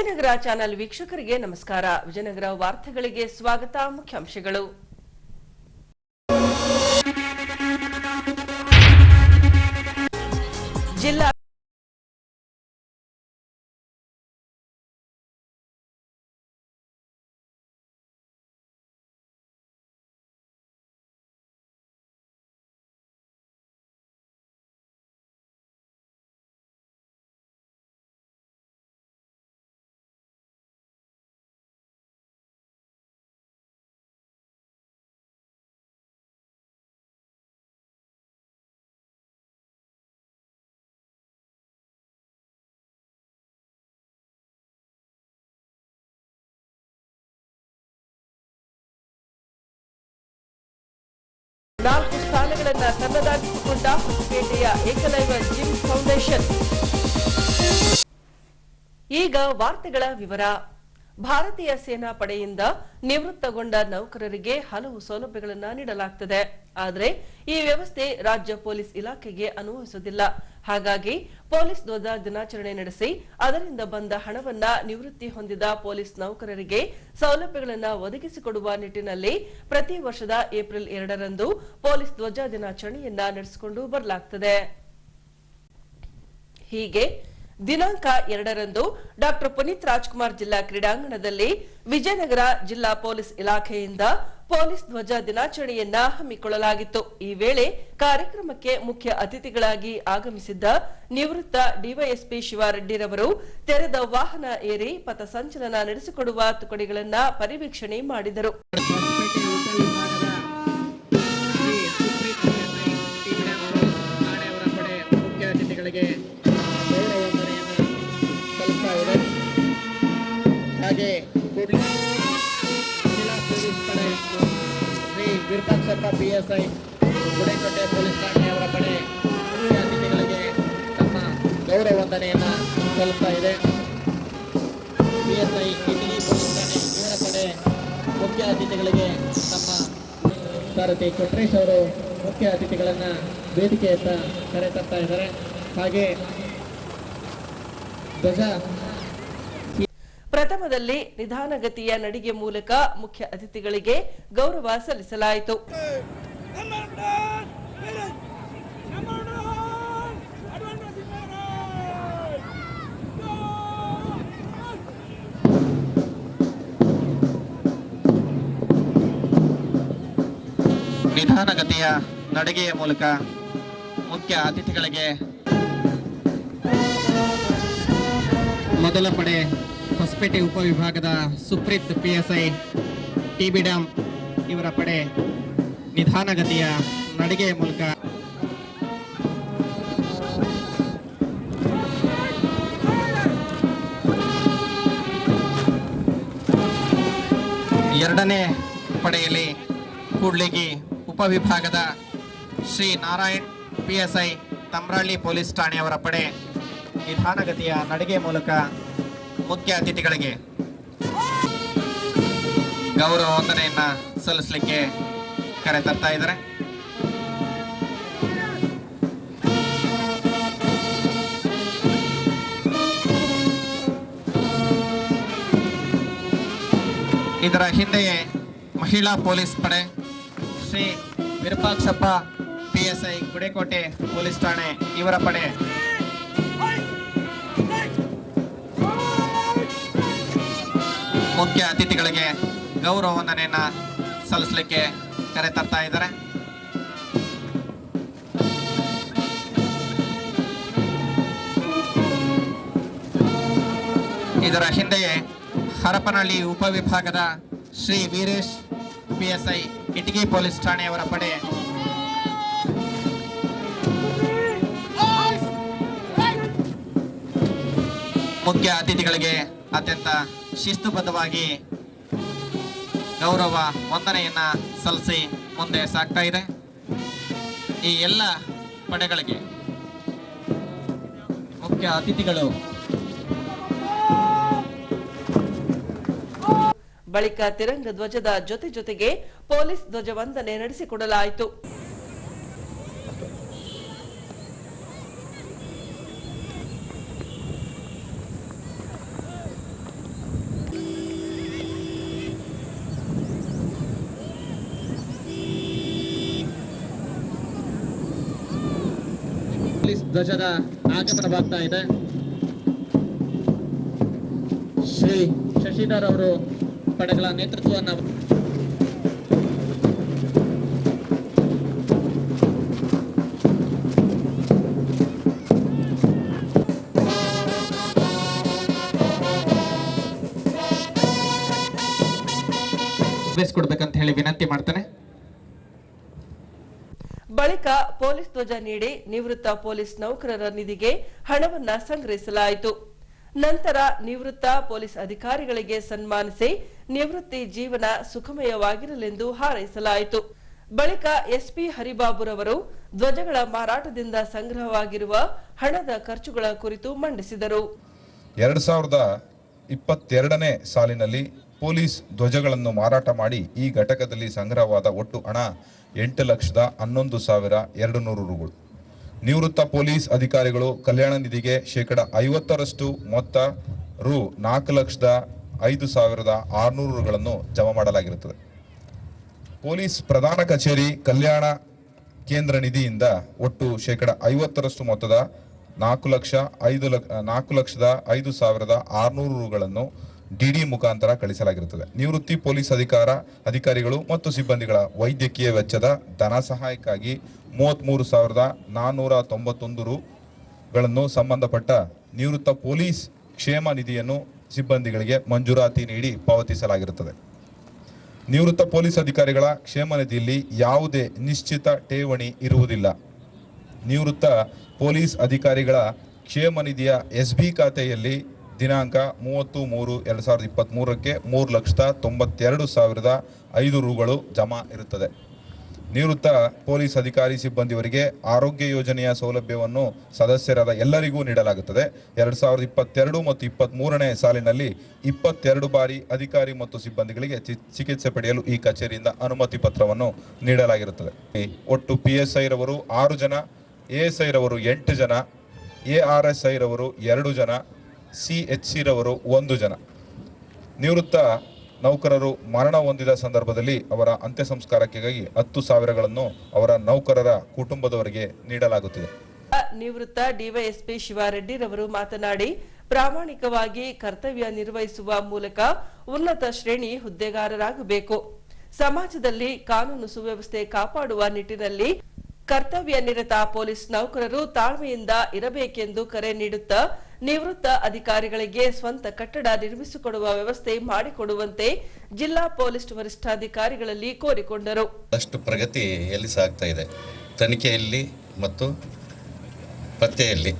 Vijayanagara channel ವೀಕ್ಷಕರಿಗೆ ನಮಸ್ಕಾರ. ವಿಜಯನಗರ ವಾರ್ತೆಗಳಿಗೆ ಸ್ವಾಗತ. ಮುಖ್ಯಾಂಶಗಳು. ಜಿಲ್ಲಾ ನಾಲ್ಕು ಸ್ಥಾನಗಳನ್ನು ತನ್ನದಾಗಿಸಿಕೊಂಡ ಹೊಸಪೇಟೆಯ ಏಕಲವ್ಯ ಜಿಮ್ ಫೌಂಡೇಶನ್. ಈಗ ವಾರ್ತೆಗಳ ವಿವರ. ಭಾರತೀಯ ಸೇನಾ ಪಡೆಯಿಂದ ನಿವೃತ್ತಗೊಂಡ ನೌಕರರಿಗೆ ಹಲವು ಸೌಲಭ್ಯಗಳನ್ನು ನೀಡಲಾಗುತ್ತದೆ. ಆದರೆ ಈ ವ್ಯವಸ್ಥೆ ರಾಜ್ಯ ಪೊಲೀಸ್ ಇಲಾಖೆಗೆ ಅನ್ವಯಿಸುವುದಿಲ್ಲ. ಹಾಗಾಗಿ ಪೊಲೀಸ್ ಧ್ವಜ ದಿನಾಚರಣೆ ನಡೆಸಿ ಅದರಿಂದ ಬಂದ ಹಣವನ್ನ ನಿವೃತ್ತಿ ಹೊಂದಿದ ಪೊಲೀಸ್ ನೌಕರರಿಗೆ ಸೌಲಭ್ಯಗಳನ್ನು ಒದಗಿಸಿಕೊಡುವ ನಿಟ್ಟಿನಲ್ಲಿ ಪ್ರತಿ ವರ್ಷದ ಏಪ್ರಿಲ್ 2ರಂದು ಪೊಲೀಸ್ ಧ್ವಜ ದಿನಾಚರಣೆಯನ್ನ ನಡೆಸಿಕೊಂಡು ಬರಲಾಗುತ್ತದೆ. ಹೀಗೆ ದಿನಾಂಕ 2ರಂದು ಡಾ ಪುನೀತ್ ರಾಜ್ಕುಮಾರ್ ಜಿಲ್ಲಾ ಕ್ರೀಡಾಂಗಣದಲ್ಲಿ ವಿಜಯನಗರ ಜಿಲ್ಲಾ ಪೊಲೀಸ್ ಇಲಾಖೆಯಿಂದ ಪೊಲೀಸ್ ಧ್ವಜ ದಿನಾಚರಣೆಯನ್ನ ಹಮ್ಮಿಕೊಳ್ಳಲಾಗಿತ್ತು. ಈ ವೇಳೆ ಕಾರ್ಯಕ್ರಮಕ್ಕೆ ಮುಖ್ಯ ಅತಿಥಿಗಳಾಗಿ ಆಗಮಿಸಿದ್ದ ನಿವೃತ್ತ ಡಿವೈಎಸ್ಪಿ ಶಿವಾರೆಡ್ಡಿರವರು ತೆರೆದ ವಾಹನ ಏರಿ ಪಥಸಂಚಲನ ನಡೆಸಿಕೊಡುವ ತುಕಡಿಗಳನ್ನ ಪರಿವೀಕ್ಷಣೆ ಮಾಡಿದರು. ಹಾಗೆ ಜಿಲ್ಲಾ ಪೊಲೀಸ್ ಪಡೆ ಶ್ರೀ ವಿರೂಪಾಕ್ಷಪ್ಪ PSI ಗುಡೇಕೋಟೆ ಪೊಲೀಸ್ ಠಾಣೆಯವರ ಪಡೆ ಮುಖ್ಯ ಅತಿಥಿಗಳಿಗೆ ತಮ್ಮ ಗೌರವ ವಂದನೆಯನ್ನು ಸಲ್ಲಿಸ್ತಾ ಇದೆ. PSI ಇಟಗಿ ಪೊಲೀಸ್ ಠಾಣೆ ಇವರ ಪಡೆ ಮುಖ್ಯ ಅತಿಥಿಗಳಿಗೆ ತಮ್ಮ ಸಾರಥಿ ಕೊಟ್ರೇಶ್ ಅವರು ಮುಖ್ಯ ಅತಿಥಿಗಳನ್ನು ವೇದಿಕೆಯತ್ತ ಕರೆತರ್ತಾ ಇದ್ದಾರೆ. ಹಾಗೆ ಧ್ವಜ ಪ್ರಥಮದಲ್ಲಿ ನಿಧಾನಗತಿಯ ನಡಿಗೆ ಮೂಲಕ ಮುಖ್ಯ ಅತಿಥಿಗಳಿಗೆ ಗೌರವ ಸಲ್ಲಿಸಲಾಯಿತು. ನಿಧಾನಗತಿಯ ನಡಿಗೆಯ ಮೂಲಕ ಮುಖ್ಯ ಅತಿಥಿಗಳಿಗೆ ಮೊದಲ ಪಡೆ ಹೊಸಪೇಟೆ ಉಪವಿಭಾಗದ ಸುಪ್ರೀತ್ PSI TB ಡ್ಯಾಮ್ ಇವರ ಪಡೆ ನಿಧಾನಗತಿಯ ನಡಿಗೆಯ ಮೂಲಕ ಎರಡನೇ ಪಡೆಯಲ್ಲಿ ಕೂಡ್ಲಿಗಿ ಉಪವಿಭಾಗದ ಶ್ರೀ ನಾರಾಯಣ್ PSI ತಮ್ರಳ್ಳಿ ಪೊಲೀಸ್ ಠಾಣೆಯವರ ಪಡೆ ನಿಧಾನಗತಿಯ ನಡಿಗೆ ಮೂಲಕ ಮುಖ್ಯ ಅತಿಥಿಗಳಿಗೆ ಗೌರವ ವಂದನೆಯನ್ನ ಸಲ್ಲಿಸಲಿಕ್ಕೆ ಕರೆ ತರ್ತಾ ಇದ್ದಾರೆ. ಇದರ ಹಿಂದೆಯೇ ಮಹಿಳಾ ಪೊಲೀಸ್ ಪಡೆ ಶ್ರೀ ವಿರೂಪಾಕ್ಷಪ್ಪ PSI ಗುಡೇಕೋಟೆ ಪೊಲೀಸ್ ಠಾಣೆ ಇವರ ಪಡೆ ಮುಖ್ಯ ಅತಿಥಿಗಳಿಗೆ ಗೌರವ ವಂದನೆಯನ್ನ ಸಲ್ಲಿಸಲಿಕ್ಕೆ ಕರೆ ತರ್ತಾ ಇದ್ದಾರೆ. ಇದರ ಹಿಂದೆಯೇ ಹರಪನಹಳ್ಳಿ ಉಪವಿಭಾಗದ ಶ್ರೀ ವೀರೇಶ್ PSI ಇಟಗಿ ಪೊಲೀಸ್ ಠಾಣೆಯವರ ಪಡೆ ಮುಖ್ಯ ಅತಿಥಿಗಳಿಗೆ ಅತ್ಯಂತ ಶಿಸ್ತುಬದ್ಧವಾಗಿ ಗೌರವ ವಂದನೆಯನ್ನ ಸಲ್ಲಿಸಿ ಮುಂದೆ ಸಾಗ್ತಾ ಇದೆ. ಈ ಎಲ್ಲ ಪಡೆಗಳಿಗೆ ಮುಖ್ಯ ಅತಿಥಿಗಳು ಬಳಿಕ ತಿರಂಗ ಧ್ವಜದ ಜೊತೆಗೆ ಪೊಲೀಸ್ ಧ್ವಜ ವಂದನೆ ನಡೆಸಿಕೊಡಲಾಯಿತು. ಪೊಲೀಸ್ ಧ್ವಜದ ಆಗಮನವಾಗ್ತಾ ಇದೆ. ಶ್ರೀ ಶಶಿಧರ್ ಅವರು ಪಡೆಗಳ ನೇತೃತ್ವವನ್ನು ಕೊಡ್ಬೇಕಂತ ಹೇಳಿ ವಿನಂತಿ ಮಾಡ್ತಾನೆ. ಬಳಿಕ ಪೊಲೀಸ್ ಧ್ವಜ ನೀಡಿ ನಿವೃತ್ತ ಪೊಲೀಸ್ ನೌಕರರ ನಿಧಿಗೆ ಹಣವನ್ನ ಸಂಗ್ರಹಿಸಲಾಯಿತು. ನಂತರ ನಿವೃತ್ತ ಪೊಲೀಸ್ ಅಧಿಕಾರಿಗಳಿಗೆ ಸನ್ಮಾನಿಸಿ ನಿವೃತ್ತಿ ಜೀವನ ಸುಖಮಯವಾಗಿರಲೆಂದು ಹಾರೈಸಲಾಯಿತು. ಬಳಿಕ ಎಸ್ಪಿ ಹರಿಬಾಬುರವರು ಧ್ವಜಗಳ ಮಾರಾಟದಿಂದ ಸಂಗ್ರಹವಾಗಿರುವ ಹಣದ ಖರ್ಚುಗಳ ಕುರಿತು ಮಂಡಿಸಿದರು. 2022ನೇ ಸಾಲಿನಲ್ಲಿ ಪೊಲೀಸ್ ಧ್ವಜಗಳನ್ನು ಮಾರಾಟ ಮಾಡಿ ಈ ಘಟಕದಲ್ಲಿ ಸಂಗ್ರಹವಾದ ಒಟ್ಟು ಹಣ 8,11,200 ರುಗಳು. ನಿವೃತ್ತ ಪೊಲೀಸ್ ಅಧಿಕಾರಿಗಳು ಕಲ್ಯಾಣ ನಿಧಿಗೆ ಶೇಕಡ 50ರಷ್ಟು ಮೊತ್ತ ರು 4,05,600 ರುಗಳನ್ನು ಜಮಾ ಮಾಡಲಾಗಿರುತ್ತದೆ. ಪೊಲೀಸ್ ಪ್ರಧಾನ ಕಚೇರಿ ಕಲ್ಯಾಣ ಕೇಂದ್ರ ನಿಧಿಯಿಂದ ಒಟ್ಟು ಶೇಕಡ 50ರಷ್ಟು ಮೊತ್ತದ 4,05,600 ರುಗಳನ್ನು ಡಿಡಿ ಮುಖಾಂತರ ಕಳಿಸಲಾಗಿರುತ್ತದೆ. ನಿವೃತ್ತಿ ಪೊಲೀಸ್ ಅಧಿಕಾರಿಗಳು ಮತ್ತು ಸಿಬ್ಬಂದಿಗಳ ವೈದ್ಯಕೀಯ ವೆಚ್ಚದ ಧನ ಸಹಾಯಕ್ಕಾಗಿ 33,491 ರುಗಳನ್ನು ಸಂಬಂಧಪಟ್ಟ ನಿವೃತ್ತ ಪೊಲೀಸ್ ಕ್ಷೇಮ ನಿಧಿಯನ್ನು ಸಿಬ್ಬಂದಿಗಳಿಗೆ ಮಂಜೂರಾತಿ ನೀಡಿ ಪಾವತಿಸಲಾಗಿರುತ್ತದೆ. ನಿವೃತ್ತ ಪೊಲೀಸ್ ಅಧಿಕಾರಿಗಳ ಕ್ಷೇಮ ನಿಧಿಯಲ್ಲಿ ಯಾವುದೇ ನಿಶ್ಚಿತ ಠೇವಣಿ ಇರುವುದಿಲ್ಲ. ನಿವೃತ್ತ ಪೊಲೀಸ್ ಅಧಿಕಾರಿಗಳ ಕ್ಷೇಮ ನಿಧಿಯ ಎಸ್ಬಿ ಖಾತೆಯಲ್ಲಿ ದಿನಾಂಕ 30/3/2023ಕ್ಕೆ 3,92,500 ರುಗಳು ಜಮಾ ಇರುತ್ತದೆ. ನಿವೃತ್ತ ಪೊಲೀಸ್ ಅಧಿಕಾರಿ ಸಿಬ್ಬಂದಿಯವರಿಗೆ ಆರೋಗ್ಯ ಯೋಜನೆಯ ಸೌಲಭ್ಯವನ್ನು ಸದಸ್ಯರಾದ ಎಲ್ಲರಿಗೂ ನೀಡಲಾಗುತ್ತದೆ. 2022 ಮತ್ತು 23ನೇ ಸಾಲಿನಲ್ಲಿ 22 ಬಾರಿ ಅಧಿಕಾರಿ ಮತ್ತು ಸಿಬ್ಬಂದಿಗಳಿಗೆ ಚಿಕಿತ್ಸೆ ಪಡೆಯಲು ಈ ಕಚೇರಿಯಿಂದ ಅನುಮತಿ ಪತ್ರವನ್ನು ನೀಡಲಾಗಿರುತ್ತದೆ. ಒಟ್ಟು PSI ರವರು 6 ಜನ, ASI ರವರು 8 ಜನ, ARSI ರವರು 2 ಜನ, CHC ರವರು 1 ಜನ. ನಿವೃತ್ತ ನೌಕರರು ಮರಣ ಹೊಂದಿದ ಸಂದರ್ಭದಲ್ಲಿ ಅವರ ಅಂತ್ಯ ಸಂಸ್ಕಾರಕ್ಕಾಗಿ 10,000ಗಳನ್ನು ಅವರ ನೌಕರರ ಕುಟುಂಬದವರಿಗೆ ನೀಡಲಾಗುತ್ತದೆ. ನಿವೃತ್ತ ಡಿವೈಎಸ್ಪಿ ಶಿವಾರೆಡ್ಡಿ ರವರು ಮಾತನಾಡಿ, ಪ್ರಾಮಾಣಿಕವಾಗಿ ಕರ್ತವ್ಯ ನಿರ್ವಹಿಸುವ ಮೂಲಕ ಉನ್ನತ ಶ್ರೇಣಿ ಹುದ್ದೆಗಾರರಾಗಬೇಕು. ಸಮಾಜದಲ್ಲಿ ಕಾನೂನು ಸುವ್ಯವಸ್ಥೆ ಕಾಪಾಡುವ ನಿಟ್ಟಿನಲ್ಲಿ ಕರ್ತವ್ಯ ನಿರತ ಪೊಲೀಸ್ ನೌಕರರು ತಾಳ್ಮೆಯಿಂದ ಇರಬೇಕೆಂದು ಕರೆ ನೀಡುತ್ತಾ ನಿವೃತ್ತ ಅಧಿಕಾರಿಗಳಿಗೆ ಸ್ವಂತ ಕಟ್ಟಡ ನಿರ್ಮಿಸಿಕೊಡುವ ವ್ಯವಸ್ಥೆ ಮಾಡಿಕೊಡುವಂತೆ ಜಿಲ್ಲಾ ಪೊಲೀಸ್ ವರಿಷ್ಠಾಧಿಕಾರಿಗಳಲ್ಲಿ ಕೋರಿಕೊಂಡರು. ಅಷ್ಟು ಪ್ರಗತಿ ಎಲ್ಲಿ ಸಾಗ್ತಾ ಇದೆ ತನಿಖೆಯಲ್ಲಿ ಮತ್ತು ಪತ್ತೆಯಲ್ಲಿ.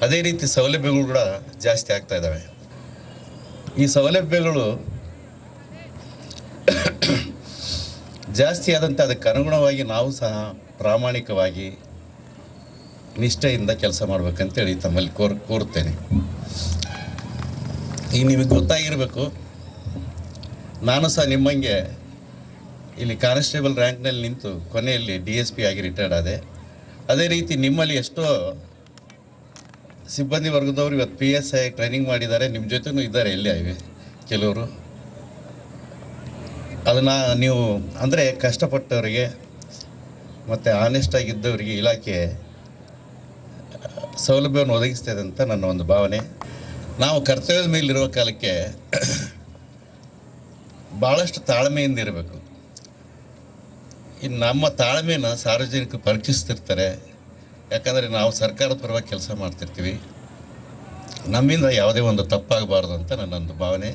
ಅದೇ ರೀತಿ ಸೌಲಭ್ಯಗಳು ಕೂಡ ಜಾಸ್ತಿ ಆಗ್ತಾ ಇದ್ದಾವೆ. ಈ ಸೌಲಭ್ಯಗಳು ಜಾಸ್ತಿ ಆದಂತೆ ಅದಕ್ಕೆ ಅನುಗುಣವಾಗಿ ನಾವು ಸಹ ಪ್ರಾಮಾಣಿಕವಾಗಿ ನಿಷ್ಠೆಯಿಂದ ಕೆಲಸ ಮಾಡಬೇಕಂತೇಳಿ ತಮ್ಮಲ್ಲಿ ಕೋರುತ್ತೇನೆ. ಈಗ ನಿಮಗೆ ಗೊತ್ತಾಗಿರಬೇಕು, ನಾನು ಸಹ ನಿಮ್ಮಂಗೆ ಇಲ್ಲಿ ಕಾನ್ಸ್ಟೇಬಲ್ ರ್ಯಾಂಕ್ನಲ್ಲಿ ನಿಂತು ಕೊನೆಯಲ್ಲಿ DSP ಆಗಿ ರಿಟೈರ್ಡ್ ಆದೆ. ಅದೇ ರೀತಿ ನಿಮ್ಮಲ್ಲಿ ಎಷ್ಟೋ ಸಿಬ್ಬಂದಿ ವರ್ಗದವರು ಇವತ್ತು PSI ಟ್ರೈನಿಂಗ್ ಮಾಡಿದ್ದಾರೆ, ನಿಮ್ಮ ಜೊತೆನೂ ಇದ್ದಾರೆ ಎಲ್ಲಿ ಇವೆ ಕೆಲವರು. ಅದನ್ನು ನೀವು ಅಂದರೆ ಕಷ್ಟಪಟ್ಟವರಿಗೆ ಮತ್ತು ಆನೆಸ್ಟಾಗಿದ್ದವರಿಗೆ ಇಲಾಖೆ ಸೌಲಭ್ಯವನ್ನು ಒದಗಿಸ್ತದೆ ಅಂತ ನನ್ನ ಒಂದು ಭಾವನೆ. ನಾವು ಕರ್ತವ್ಯದ ಮೇಲಿರುವ ಕಾಲಕ್ಕೆ ಭಾಳಷ್ಟು ತಾಳ್ಮೆಯಿಂದ ಇರಬೇಕು. ಇನ್ನು ನಮ್ಮ ತಾಳ್ಮೆನ ಸಾರ್ವಜನಿಕರು ಪರೀಕ್ಷಿಸ್ತಿರ್ತಾರೆ. ಯಾಕಂದರೆ ನಾವು ಸರ್ಕಾರದ ಪರವಾಗಿ ಕೆಲಸ ಮಾಡ್ತಿರ್ತೀವಿ. ನಮ್ಮಿಂದ ಯಾವುದೇ ಒಂದು ತಪ್ಪಾಗಬಾರ್ದು ಅಂತ ನನ್ನೊಂದು ಭಾವನೆ.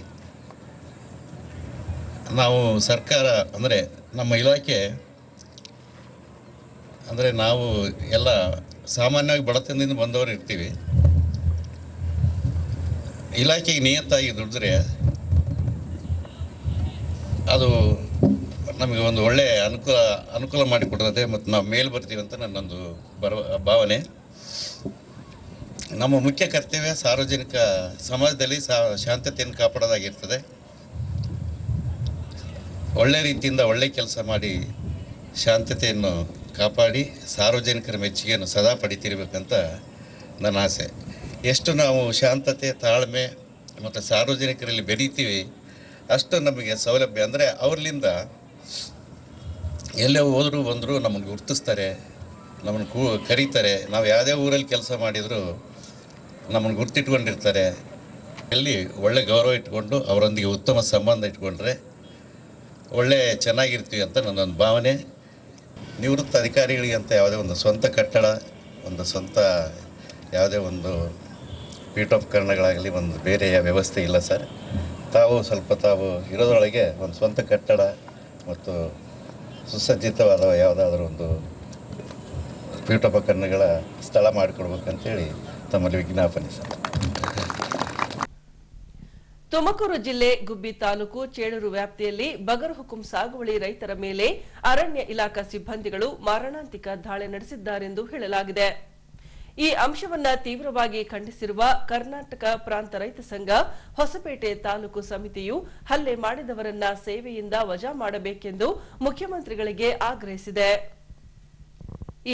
ನಾವು ಸರ್ಕಾರ ಅಂದರೆ ನಮ್ಮ ಇಲಾಖೆ ಅಂದರೆ ನಾವು ಎಲ್ಲ ಸಾಮಾನ್ಯವಾಗಿ ಬಡತನದಿಂದ ಬಂದವರು ಇರ್ತೀವಿ. ಇಲಾಖೆಗೆ ನಿಯತ್ತಾಗಿ ದುಡಿದ್ರೆ ಅದು ನಮಗೆ ಒಂದು ಒಳ್ಳೆಯ ಅನುಕೂಲ ಮಾಡಿಕೊಡ್ತದೆ ಮತ್ತು ನಾವು ಮೇಲೆ ಬರ್ತೀವಿ ಅಂತ ನನ್ನೊಂದು ಭಾವನೆ. ನಮ್ಮ ಮುಖ್ಯ ಕರ್ತವ್ಯ ಸಾರ್ವಜನಿಕ ಸಮಾಜದಲ್ಲಿ ಶಾಂತತೆಯನ್ನು ಕಾಪಾಡೋದಾಗಿರ್ತದೆ. ಒಳ್ಳೆ ರೀತಿಯಿಂದ ಒಳ್ಳೆ ಕೆಲಸ ಮಾಡಿ ಶಾಂತತೆಯನ್ನು ಕಾಪಾಡಿ ಸಾರ್ವಜನಿಕರ ಮೆಚ್ಚುಗೆಯನ್ನು ಸದಾ ಪಡಿತಿರ್ಬೇಕಂತ ನನ್ನ ಆಸೆ. ಎಷ್ಟು ನಾವು ಶಾಂತತೆ, ತಾಳ್ಮೆ ಮತ್ತು ಸಾರ್ವಜನಿಕರಲ್ಲಿ ಬೆರೀತೀವಿ ಅಷ್ಟು ನಮಗೆ ಸೌಲಭ್ಯ. ಅಂದರೆ ಅವ್ರಲಿಂದ ಎಲ್ಲೇ ಹೋದರೂ ಬಂದರೂ ನಮಗೆ ಗುರ್ತಿಸ್ತಾರೆ, ನಮ್ಮನ್ನು ಕರೀತಾರೆ. ನಾವು ಯಾವುದೇ ಊರಲ್ಲಿ ಕೆಲಸ ಮಾಡಿದರೂ ನಮ್ಮನ್ನು ಗುರ್ತಿಟ್ಕೊಂಡಿರ್ತಾರೆ. ಅಲ್ಲಿ ಒಳ್ಳೆ ಗೌರವ ಇಟ್ಕೊಂಡು ಅವರೊಂದಿಗೆ ಉತ್ತಮ ಸಂಬಂಧ ಇಟ್ಕೊಂಡ್ರೆ ಒಳ್ಳೆ ಚೆನ್ನಾಗಿರ್ತೀವಿ ಅಂತ ನನ್ನೊಂದು ಭಾವನೆ. ನಿವೃತ್ತ ಅಧಿಕಾರಿಗಳಿಗೆ ಅಂತ ಯಾವುದೇ ಒಂದು ಸ್ವಂತ ಕಟ್ಟಡ, ಒಂದು ಸ್ವಂತ ಯಾವುದೇ ಒಂದು ಪೀಠೋಪಕರಣಗಳಾಗಲಿ ಒಂದು ಬೇರೆಯ ವ್ಯವಸ್ಥೆ ಇಲ್ಲ ಸರ್. ತಾವು ಇರೋದ್ರೊಳಗೆ ಒಂದು ಸ್ವಂತ ಕಟ್ಟಡ ಮತ್ತು ಸುಸಜ್ಜಿತವಾದ ಯಾವುದಾದ್ರೂ ಒಂದು ಪೀಠೋಪಕರಣಗಳ ಸ್ಥಳ ಮಾಡಿಕೊಡ್ಬೇಕಂತೇಳಿ ತಮ್ಮಲ್ಲಿ ವಿಜ್ಞಾಪನೆ ಸರ್. ತುಮಕೂರು ಜಿಲ್ಲೆ ಗುಬ್ಬಿ ತಾಲೂಕು ಚೇಳೂರು ವ್ಯಾಪ್ತಿಯಲ್ಲಿ ಬಗರ್ ಹುಕುಂ ಸಾಗುವಳಿ ರೈತರ ಮೇಲೆ ಅರಣ್ಯ ಇಲಾಖಾ ಸಿಬ್ಬಂದಿಗಳು ಮಾರಣಾಂತಿಕ ದಾಳಿ ನಡೆಸಿದ್ದಾರೆಂದು ಹೇಳಲಾಗಿದೆ. ಈ ಅಂಶವನ್ನ ತೀವ್ರವಾಗಿ ಖಂಡಿಸಿರುವ ಕರ್ನಾಟಕ ಪ್ರಾಂತ ರೈತ ಸಂಘ ಹೊಸಪೇಟೆ ತಾಲೂಕು ಸಮಿತಿಯು ಹಲ್ಲೆ ಮಾಡಿದವರನ್ನ ಸೇವೆಯಿಂದ ವಜಾ ಮಾಡಬೇಕೆಂದು ಮುಖ್ಯಮಂತ್ರಿಗಳಿಗೆ ಆಗ್ರಹಿಸಿದೆ.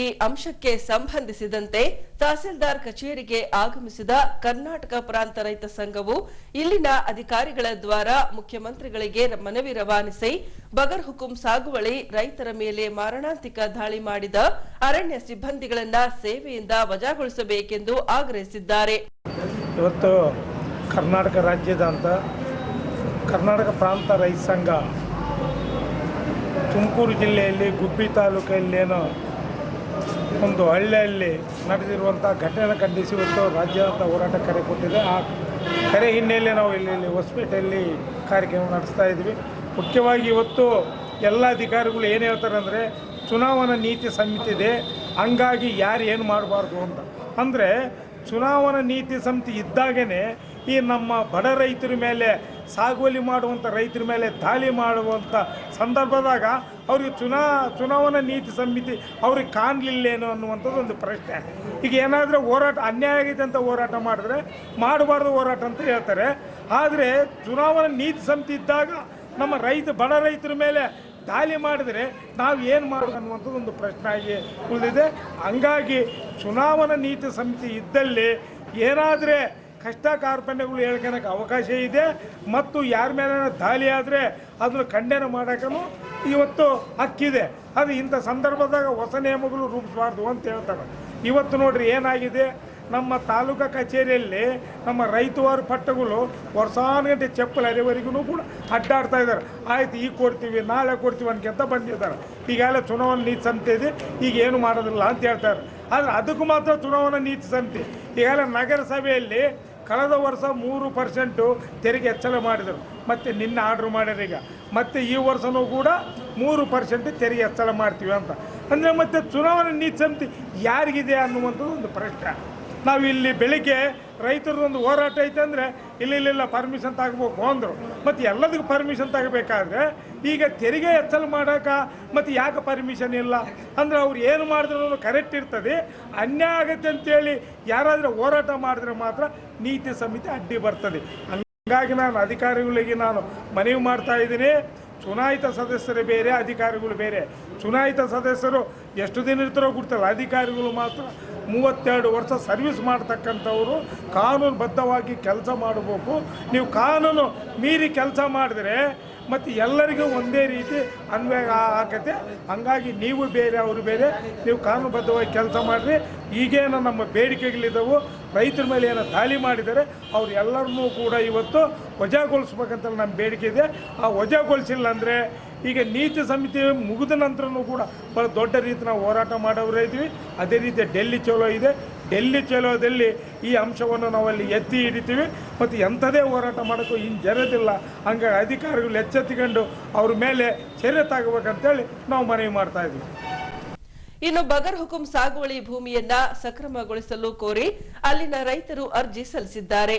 ಈ ಅಂಶಕ್ಕೆ ಸಂಬಂಧಿಸಿದಂತೆ ತಹಸೀಲ್ದಾರ್ ಕಚೇರಿಗೆ ಆಗಮಿಸಿದ ಕರ್ನಾಟಕ ಪ್ರಾಂತ ರೈತ ಸಂಘವು ಇಲ್ಲಿನ ಅಧಿಕಾರಿಗಳ ದ್ವಾರ ಮುಖ್ಯಮಂತ್ರಿಗಳಿಗೆ ಮನವಿ ರವಾನಿಸಿ ಬಗರ್ ಹುಕುಂ ಸಾಗುವಳಿ ರೈತರ ಮೇಲೆ ಮಾರಣಾಂತಿಕ ದಾಳಿ ಮಾಡಿದ ಅರಣ್ಯ ಸಿಬ್ಬಂದಿಗಳನ್ನ ಸೇವೆಯಿಂದ ವಜಾಗೊಳಿಸಬೇಕೆಂದು ಆಗ್ರಹಿಸಿದ್ದಾರೆ. ಇವತ್ತು ಕರ್ನಾಟಕ ರಾಜ್ಯದಂತ ಕರ್ನಾಟಕ ಪ್ರಾಂತ ರೈತ ಸಂಘ ತುಮಕೂರು ಜಿಲ್ಲೆಯಲ್ಲಿ ಗುಬ್ಬಿ ತಾಲೂಕಲ್ಲೇನೋ ಒಂದು ಹಳ್ಳಿಯಲ್ಲಿ ನಡೆದಿರುವಂಥ ಘಟನೆ ಖಂಡಿಸಿ ಇವತ್ತು ರಾಜ್ಯಾದ್ಯಂತ ಹೋರಾಟ ಕರೆ ಕೊಟ್ಟಿದೆ. ಆ ಕರೆ ಹಿನ್ನೆಲೆ ನಾವು ಇಲ್ಲಿ ಹೊಸಪೇಟೆಯಲ್ಲಿ ಕಾರ್ಯಕ್ರಮ ನಡೆಸ್ತಾ ಇದ್ವಿ. ಮುಖ್ಯವಾಗಿ ಇವತ್ತು ಎಲ್ಲ ಅಧಿಕಾರಿಗಳು ಏನು ಹೇಳ್ತಾರೆ ಅಂದರೆ ಚುನಾವಣಾ ನೀತಿ ಸಮಿತಿ ಇದೆ, ಹಂಗಾಗಿ ಯಾರು ಏನು ಮಾಡಬಾರ್ದು ಅಂತ. ಅಂದರೆ ಚುನಾವಣಾ ನೀತಿ ಸಮಿತಿ ಇದ್ದಾಗೇ ಈ ನಮ್ಮ ಬಡ ರೈತರ ಮೇಲೆ ಸಾಗುವಳಿ ಮಾಡುವಂಥ ರೈತರ ಮೇಲೆ ದಾಳಿ ಮಾಡುವಂಥ ಸಂದರ್ಭದಾಗ ಅವ್ರಿಗೆ ಚುನಾವಣಾ ನೀತಿ ಸಮಿತಿ ಅವ್ರಿಗೆ ಕಾಣಲಿಲ್ಲೇನೋ ಅನ್ನುವಂಥದ್ದು ಒಂದು ಪ್ರಶ್ನೆ. ಈಗ ಏನಾದರೂ ಹೋರಾಟ ಅನ್ಯಾಯ ಆಗಿದೆ ಅಂತ ಹೋರಾಟ ಮಾಡಿದ್ರೆ ಮಾಡಬಾರ್ದು ಹೋರಾಟ ಅಂತ ಹೇಳ್ತಾರೆ. ಆದರೆ ಚುನಾವಣಾ ನೀತಿ ಸಮಿತಿ ಇದ್ದಾಗ ನಮ್ಮ ಬಡ ರೈತರ ಮೇಲೆ ದಾಳಿ ಮಾಡಿದರೆ ನಾವು ಏನು ಮಾಡೋದು ಅನ್ನುವಂಥದ್ದು ಒಂದು ಪ್ರಶ್ನೆ ಆಗಿ ಉಳಿದಿದೆ. ಹಂಗಾಗಿ ಚುನಾವಣಾ ನೀತಿ ಸಮಿತಿ ಇದ್ದಲ್ಲಿ ಏನಾದರೆ ಕಷ್ಟ ಕಾರ್ಪಣ್ಯಗಳು ಹೇಳ್ಕೊಳಕ್ಕೆ ಅವಕಾಶ ಇದೆ ಮತ್ತು ಯಾರ ಮೇಲೆ ದಾಳಿ ಆದರೆ ಅದನ್ನು ಖಂಡನೆ ಮಾಡೋಕ್ಕೂ ಇವತ್ತು ಹಕ್ಕಿದೆ. ಅದು ಇಂಥ ಸಂದರ್ಭದಾಗ ಹೊಸ ನಿಯಮಗಳು ರೂಪಿಸಬಾರ್ದು ಅಂತ ಹೇಳ್ತಾರೆ. ಇವತ್ತು ನೋಡ್ರಿ ಏನಾಗಿದೆ, ನಮ್ಮ ತಾಲೂಕಾ ಕಚೇರಿಯಲ್ಲಿ ನಮ್ಮ ರೈತವಾರ ಪಟ್ಟಗಳು ವರ್ಷಾನುಗಂಟೆ ಚಪ್ಪಲ್ ಅರಿವರೆಗೂ ಕೂಡ ಅಡ್ಡಾಡ್ತಾ ಇದ್ದಾರೆ. ಆಯ್ತು ಈಗ ಕೊಡ್ತೀವಿ ನಾಳೆ ಕೊಡ್ತೀವಿ ಅನ್ಕೊಂತ ಬಂದಿದ್ದಾರೆ. ಈಗಾಗಲೇ ಚುನಾವಣಾ ನೀತಿ ಸಮಿತಿ ಇದೆ, ಈಗ ಏನು ಮಾಡೋದಿಲ್ಲ ಅಂತ ಹೇಳ್ತಾರೆ. ಆದರೆ ಅದಕ್ಕೂ ಮಾತ್ರ ಚುನಾವಣಾ ನೀತಿ ಸಮಿತಿ ಈಗಾಗಲೇ ನಗರಸಭೆಯಲ್ಲಿ ಕಳೆದ ವರ್ಷ 3% ತೆರಿಗೆ ಹೆಚ್ಚಳ ಮಾಡಿದರು, ಮತ್ತು ನಿನ್ನೆ ಆರ್ಡ್ರ್ ಮಾಡ್ಯಾರ. ಈಗ ಮತ್ತು ಈ ವರ್ಷವೂ ಕೂಡ 3% ತೆರಿಗೆ ಹೆಚ್ಚಳ ಮಾಡ್ತೀವಿ ಅಂತ ಅಂದರೆ ಮತ್ತು ಚುನಾವಣಾ ನೀತಿ ಸಮಿತಿ ಯಾರಿಗಿದೆ ಅನ್ನುವಂಥದ್ದು ಒಂದು ಪ್ರಶ್ನೆ. ನಾವು ಇಲ್ಲಿ ಬೆಳಿಗ್ಗೆ ರೈತರದೊಂದು ಹೋರಾಟ ಐತೆ ಅಂದರೆ ಇಲ್ಲ ಪರ್ಮಿಷನ್ ತಗೋಬೇಕು ಅಂದರು. ಮತ್ತು ಎಲ್ಲದಕ್ಕೂ ಪರ್ಮಿಷನ್ ತಗೋಬೇಕಾದ್ರೆ ಈಗ ತೆರಿಗೆ ಹೆಚ್ಚಳ ಮಾಡೋಕೆ ಮತ್ತು ಯಾಕೆ ಪರ್ಮಿಷನ್ ಇಲ್ಲ ಅಂದರೆ ಅವ್ರು ಏನು ಮಾಡಿದ್ರು ಕರೆಕ್ಟ್ ಇರ್ತದೆ. ಅನ್ಯಾಯ ಆಗುತ್ತೆ ಅಂತೇಳಿ ಯಾರಾದರೂ ಹೋರಾಟ ಮಾಡಿದ್ರೆ ಮಾತ್ರ ನೀತಿ ಸಮಿತಿ ಅಡ್ಡಿ ಬರ್ತದೆ. ಹಂಗಾಗಿ ನಾನು ಅಧಿಕಾರಿಗಳಿಗೆ ಮನವಿ ಮಾಡ್ತಾ ಇದ್ದೀನಿ, ಚುನಾಯಿತ ಸದಸ್ಯರೇ ಬೇರೆ, ಅಧಿಕಾರಿಗಳು ಬೇರೆ. ಚುನಾಯಿತ ಸದಸ್ಯರು ಎಷ್ಟು ದಿನ ಇರ್ತಾರೋ ಗೊತ್ತಿಲ್ಲ, ಅಧಿಕಾರಿಗಳು ಮಾತ್ರ 32 ವರ್ಷ ಸರ್ವಿಸ್ ಮಾಡ್ತಕ್ಕಂಥವರು ಕಾನೂನುಬದ್ಧವಾಗಿ ಕೆಲಸ ಮಾಡಬೇಕು. ನೀವು ಕಾನೂನು ಮೀರಿ ಕೆಲಸ ಮಾಡಿದ್ರೆ ಮತ್ತು ಎಲ್ಲರಿಗೂ ಒಂದೇ ರೀತಿ ಅನ್ವಯ ಆಗತ್ತೆ. ಹಂಗಾಗಿ ನೀವು ಬೇರೆ ಅವರು ಬೇರೆ, ನೀವು ಕಾನೂನುಬದ್ಧವಾಗಿ ಕೆಲಸ ಮಾಡಿರಿ. ಈಗೇನು ನಮ್ಮ ಬೇಡಿಕೆಗಳಿದ್ದವು, ರೈತರ ಮೇಲೆ ಏನೋ ದಾಳಿ ಮಾಡಿದ್ದಾರೆ ಅವ್ರು ಎಲ್ಲರನ್ನೂ ಕೂಡ ಇವತ್ತು ವಜಾಗೊಳಿಸ್ಬೇಕಂತ ನಮ್ಮ ಬೇಡಿಕೆ ಇದೆ. ಆ ವಜಾಗೊಳಿಸಿಲ್ಲ ಅಂದರೆ ಈಗ ನೀತಿ ಸಮಿತಿ ಮುಗಿದ ನಂತರನೂ ಕೂಡ ಭಾಳ ದೊಡ್ಡ ರೀತಿ ನಾವು ಹೋರಾಟ ಮಾಡೋರೇ ಇದ್ದೀವಿ. ಅದೇ ರೀತಿ ಡೆಲ್ಲಿ ಚಲೋ ಇದೆ, ಡೆಲ್ಲಿ ಚಲೋದಲ್ಲಿ ಈ ಅಂಶವನ್ನು ನಾವಲ್ಲಿ ಎತ್ತಿ ಹಿಡಿತೀವಿ ಮತ್ತು ಎಂಥದೇ ಹೋರಾಟ ಮಾಡೋಕ್ಕೂ ಇನ್ನು ಜರದಿಲ್ಲ. ಹಂಗಾಗಿ ಅಧಿಕಾರಿಗಳು ಎಚ್ಚೆತ್ತುಕೊಂಡು ಅವ್ರ ಮೇಲೆ ಚರ್ಯೆ ತಗೋಬೇಕಂತೇಳಿ ನಾವು ಮನವಿ ಮಾಡ್ತಾ ಇದ್ದೀವಿ. ಇನ್ನು ಬಗರ್ ಹುಕುಂ ಸಾಗುವಳಿ ಭೂಮಿಯನ್ನ ಸಕ್ರಮಗೊಳಿಸಲು ಕೋರಿ ಅಲ್ಲಿನ ರೈತರು ಅರ್ಜಿ ಸಲ್ಲಿಸಿದ್ದಾರೆ.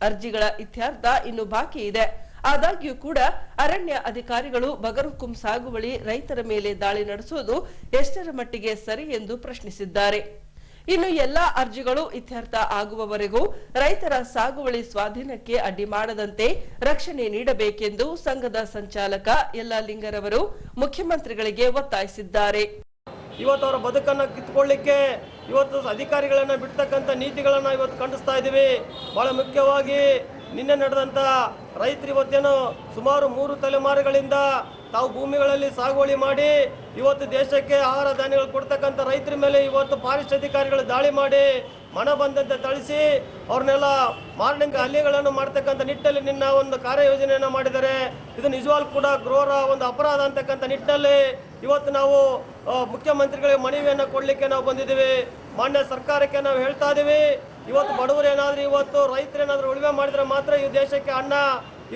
ಅರ್ಜಿಗಳ ಇತ್ಯರ್ಥ ಇನ್ನು ಬಾಕಿ ಇದೆ. ಆದಾಗ್ಯೂ ಕೂಡ ಅರಣ್ಯ ಅಧಿಕಾರಿಗಳು ಬಗರ್ ಹುಕುಂ ಸಾಗುವಳಿ ರೈತರ ಮೇಲೆ ದಾಳಿ ನಡೆಸುವುದು ಎಷ್ಟರ ಮಟ್ಟಿಗೆ ಸರಿ ಎಂದು ಪ್ರಶ್ನಿಸಿದ್ದಾರೆ. ಇನ್ನು ಎಲ್ಲಾ ಅರ್ಜಿಗಳು ಇತ್ಯರ್ಥ ಆಗುವವರೆಗೂ ರೈತರ ಸಾಗುವಳಿ ಸ್ವಾಧೀನಕ್ಕೆ ಅಡ್ಡಿ ಮಾಡದಂತೆ ರಕ್ಷಣೆ ನೀಡಬೇಕೆಂದು ಸಂಘದ ಸಂಚಾಲಕ ಯಲ್ಲಾಲಿಂಗರವರು ಮುಖ್ಯಮಂತ್ರಿಗಳಿಗೆ ಒತ್ತಾಯಿಸಿದ್ದಾರೆ. ಇವತ್ತು ಅವರ ಬದುಕನ್ನು ಕಿತ್ತುಕೊಳ್ಳಿಕ್ಕೆ ಇವತ್ತು ಅಧಿಕಾರಿಗಳನ್ನು ಬಿಡ್ತಕ್ಕಂಥ ನೀತಿಗಳನ್ನು ಇವತ್ತು ಖಂಡಿಸ್ತಾ ಇದ್ದೀವಿ. ಬಹಳ ಮುಖ್ಯವಾಗಿ ನಿನ್ನೆ ನಡೆದಂಥ ರೈತರು ಇವತ್ತೇನು ಸುಮಾರು 3 ತಲೆಮಾರುಗಳಿಂದ ತಾವು ಭೂಮಿಗಳಲ್ಲಿ ಸಾಗುವಳಿ ಮಾಡಿ ಇವತ್ತು ದೇಶಕ್ಕೆ ಆಹಾರ ಧಾನ್ಯಗಳು ಕೊಡ್ತಕ್ಕಂಥ ರೈತರ ಮೇಲೆ ಇವತ್ತು ಫಾರೆಸ್ಟ್ ಅಧಿಕಾರಿಗಳು ದಾಳಿ ಮಾಡಿ ಮನ ಬಂದಂತೆ ಥಳಿಸಿ ಅವ್ರನ್ನೆಲ್ಲ ಮಾರಣಾಂತಿಕ ಹಲ್ಲೆಗಳನ್ನು ಮಾಡ್ತಕ್ಕಂಥ ನಿಟ್ಟಲ್ಲಿ ನಿನ್ನ ಒಂದು ಕಾರ್ಯಯೋಜನೆಯನ್ನು ಮಾಡಿದ್ದಾರೆ. ಇದು ನಿಜವಾಗ್ಲೂ ಕೂಡ ಘೋರ ಒಂದು ಅಪರಾಧ ಅಂತಕ್ಕಂಥ ನಿಟ್ಟಲ್ಲಿ ಇವತ್ತು ನಾವು ಮುಖ್ಯಮಂತ್ರಿಗಳಿಗೆ ಮನವಿಯನ್ನು ಕೊಡಲಿಕ್ಕೆ ನಾವು ಬಂದಿದ್ದೀವಿ. ಮಾನ್ಯ ಸರ್ಕಾರಕ್ಕೆ ನಾವು ಹೇಳ್ತಾ ಇದ್ದೀವಿ, ಇವತ್ತು ಬಡವರು ಏನಾದರೂ ಇವತ್ತು ರೈತರೇನಾದರೂ ಉಳುಮೆ ಮಾಡಿದ್ರೆ ಮಾತ್ರ ಈ ದೇಶಕ್ಕೆ ಅನ್ನ,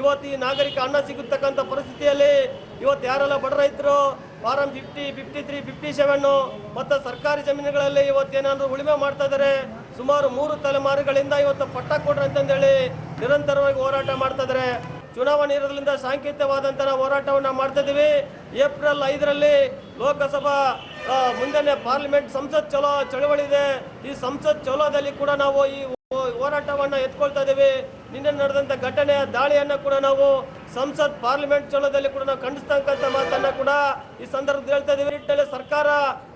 ಇವತ್ತು ಈ ನಾಗರಿಕ ಅನ್ನ ಸಿಗುತ್ತಕ್ಕಂಥ ಪರಿಸ್ಥಿತಿಯಲ್ಲಿ ಇವತ್ತು ಯಾರೆಲ್ಲ ಬಡ ರೈತರು ಫಾರಂ 50, 53, 57 ಮತ್ತು ಸರ್ಕಾರಿ ಜಮೀನುಗಳಲ್ಲಿ ಇವತ್ತೇನಾದರೂ ಉಳುಮೆ ಮಾಡ್ತಾ ಇದ್ದಾರೆ, ಸುಮಾರು 3 ತಲೆಮಾರುಗಳಿಂದ ಇವತ್ತು ಪಟ್ಟ ಕೊಡ್ರಿ ಅಂತಂದೇಳಿ ನಿರಂತರವಾಗಿ ಹೋರಾಟ ಮಾಡ್ತಾ ಇದ್ದಾರೆ. ಚುನಾವಣೆ ಇರೋದ್ರಿಂದ ಸಾಂಕೇತಿಕವಾದಂಥ ಹೋರಾಟವನ್ನು ಮಾಡ್ತಾ ಇದ್ದೀವಿ. ಏಪ್ರಿಲ್ 5ರಲ್ಲಿ ಲೋಕಸಭಾ ಮುಂದೆನೆ ಪಾರ್ಲಿಮೆಂಟ್ ಸಂಸತ್ ಚಳವಳಿ ಇದೆ. ಈ ಸಂಸತ್ ಚಲೋದಲ್ಲಿ ಕೂಡ ನಾವು ಈ ಹೋರಾಟವನ್ನು ಎತ್ಕೊಳ್ತಾ ಇದ್ದೀವಿ. ನಿನ್ನೆ ನಡೆದಂಥ ಘಟನೆಯ ದಾಳಿಯನ್ನು ಕೂಡ ನಾವು ಸಂಸತ್ ಪಾರ್ಲಿಮೆಂಟ್ ಚಲೋದಲ್ಲಿ ಕೂಡ ನಾವು ಖಂಡಿಸ್ತಕ್ಕಂಥ ಮಾತನ್ನು ಕೂಡ ಈ ಸಂದರ್ಭದಲ್ಲಿ ಹೇಳ್ತಾ ಇದ್ದೀವಿ. ನಿಟ್ಟಿನಲ್ಲಿ ಸರ್ಕಾರ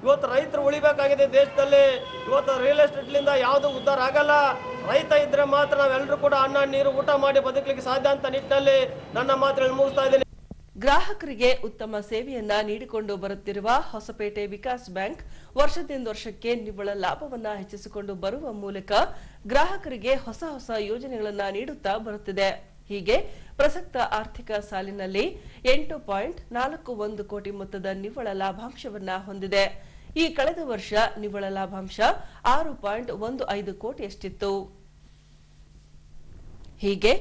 ಇವತ್ತು ರೈತರು ಉಳಿಬೇಕಾಗಿದೆ ದೇಶದಲ್ಲಿ. ಇವತ್ತು ರಿಯಲ್ ಎಸ್ಟೇಟ್ಲಿಂದ ಯಾವುದು ಉದ್ಧಾರ ಆಗಲ್ಲ. ರೈತ ಇದ್ರೆ ಮಾತ್ರ ನಾವೆಲ್ಲರೂ ಕೂಡ ಅನ್ನ ನೀರು ಊಟ ಮಾಡಿ ಬದುಕಲಿಕ್ಕೆ ಸಾಧ್ಯ ಅಂತ ನಿಟ್ಟಿನಲ್ಲಿ ನನ್ನ ಮಾತುಗಳನ್ನು ಮುಗಿಸ್ತಾ ಇದ್ದೀನಿ. ಗ್ರಾಹಕರಿಗೆ ಉತ್ತಮ ಸೇವೆಯನ್ನ ನೀಡಿಕೊಂಡು ಬರುತ್ತಿರುವ ಹೊಸಪೇಟೆ ವಿಕಾಸ್ ಬ್ಯಾಂಕ್ ವರ್ಷದಿಂದ ವರ್ಷಕ್ಕೆ ನಿವ್ವಳ ಲಾಭವನ್ನ ಹೆಚ್ಚಿಸಿಕೊಂಡು ಬರುವ ಮೂಲಕ ಗ್ರಾಹಕರಿಗೆ ಹೊಸ ಹೊಸ ಯೋಜನೆಗಳನ್ನ ನೀಡುತ್ತಾ ಬರುತ್ತಿದೆ. ಹೀಗೆ ಪ್ರಸಕ್ತ ಆರ್ಥಿಕ ಸಾಲಿನಲ್ಲಿ 8.41 ಕೋಟಿ ಮೊತ್ತದ ನಿವ್ವಳ ಲಾಭಾಂಶವನ್ನ ಹೊಂದಿದೆ. ಈ ಕಳೆದ ವರ್ಷ ನಿವ್ವಳ ಲಾಭಾಂಶ 6.15 ಕೋಟಿಯಷ್ಟಿತ್ತು. ಹೀಗೆ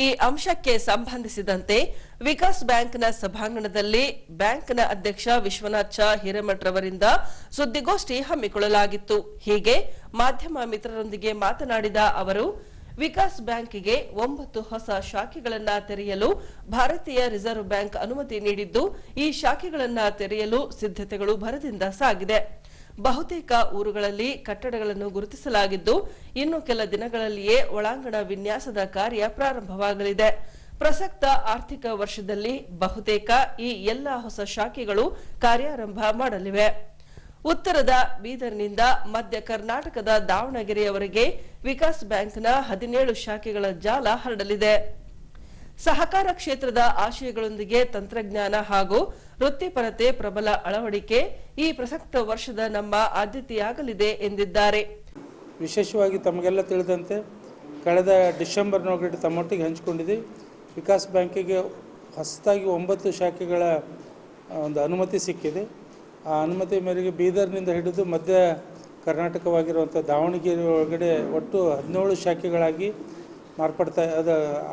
ಈ ಅಂಶಕ್ಕೆ ಸಂಬಂಧಿಸಿದಂತೆ ವಿಕಾಸ್ ಬ್ಯಾಂಕ್ನ ಸಭಾಂಗಣದಲ್ಲಿ ಬ್ಯಾಂಕ್ನ ಅಧ್ಯಕ್ಷ ವಿಶ್ವನಾಥ್ ಚಾ ಹಿರೇಮಠರವರಿಂದ ಸುದ್ದಿಗೋಷ್ಠಿ ಹಮ್ಮಿಕೊಳ್ಳಲಾಗಿತ್ತು. ಹೀಗೆ ಮಾಧ್ಯಮ ಮಿತ್ರರೊಂದಿಗೆ ಮಾತನಾಡಿದ ಅವರು, ವಿಕಾಸ್ ಬ್ಯಾಂಕಿಗೆ 9 ಹೊಸ ಶಾಖೆಗಳನ್ನು ತೆರೆಯಲು ಭಾರತೀಯ ರಿಸರ್ವ್ ಬ್ಯಾಂಕ್ ಅನುಮತಿ ನೀಡಿದ್ದು, ಈ ಶಾಖೆಗಳನ್ನು ತೆರೆಯಲು ಸಿದ್ಧತೆಗಳು ಭರದಿಂದ ಸಾಗಿದೆ. ಬಹುತೇಕ ಊರುಗಳಲ್ಲಿ ಕಟ್ಟಡಗಳನ್ನು ಗುರುತಿಸಲಾಗಿದ್ದು, ಇನ್ನು ಕೆಲ ದಿನಗಳಲ್ಲಿಯೇ ಒಳಾಂಗಣ ವಿನ್ಯಾಸದ ಕಾರ್ಯ ಪ್ರಾರಂಭವಾಗಲಿದೆ. ಪ್ರಸಕ್ತ ಆರ್ಥಿಕ ವರ್ಷದಲ್ಲಿ ಬಹುತೇಕ ಈ ಎಲ್ಲ ಹೊಸ ಶಾಖೆಗಳು ಕಾರ್ಯಾರಂಭ ಮಾಡಲಿವೆ. ಉತ್ತರದ ಬೀದರ್ನಿಂದ ಮಧ್ಯ ಕರ್ನಾಟಕದ ದಾವಣಗೆರೆಯವರೆಗೆ ವಿಕಾಸ್ ಬ್ಯಾಂಕ್ನ 17 ಶಾಖೆಗಳ ಜಾಲ ಹರಡಲಿದೆ. ಸಹಕಾರ ಕ್ಷೇತ್ರದ ಆಶಯಗಳೊಂದಿಗೆ ತಂತ್ರಜ್ಞಾನ ಹಾಗೂ ವೃತ್ತಿಪರತೆ ಪ್ರಬಲ ಅಳವಡಿಕೆ ಈ ಪ್ರಸಕ್ತ ವರ್ಷದ ನಮ್ಮ ಆದ್ಯತೆಯಾಗಲಿದೆ ಎಂದಿದ್ದಾರೆ. ವಿಶೇಷವಾಗಿ ತಮಗೆಲ್ಲ ತಿಳಿದಂತೆ ಕಳೆದ ಡಿಸೆಂಬರ್ನೊಳಗಡೆ ತಮ್ಮೊಟ್ಟಿಗೆ ಹಂಚಿಕೊಂಡಿದೆ. ವಿಕಾಸ್ ಬ್ಯಾಂಕಿಗೆ ಹೊಸದಾಗಿ 9 ಶಾಖೆಗಳ ಒಂದು ಅನುಮತಿ ಸಿಕ್ಕಿದೆ. ಆ ಅನುಮತಿ ಮೇರೆಗೆ ಬೀದರ್ನಿಂದ ಹಿಡಿದು ಮಧ್ಯ ಕರ್ನಾಟಕವಾಗಿರುವಂಥ ದಾವಣಗೆರೆ ಒಳಗಡೆ ಒಟ್ಟು 17 ಶಾಖೆಗಳಾಗಿ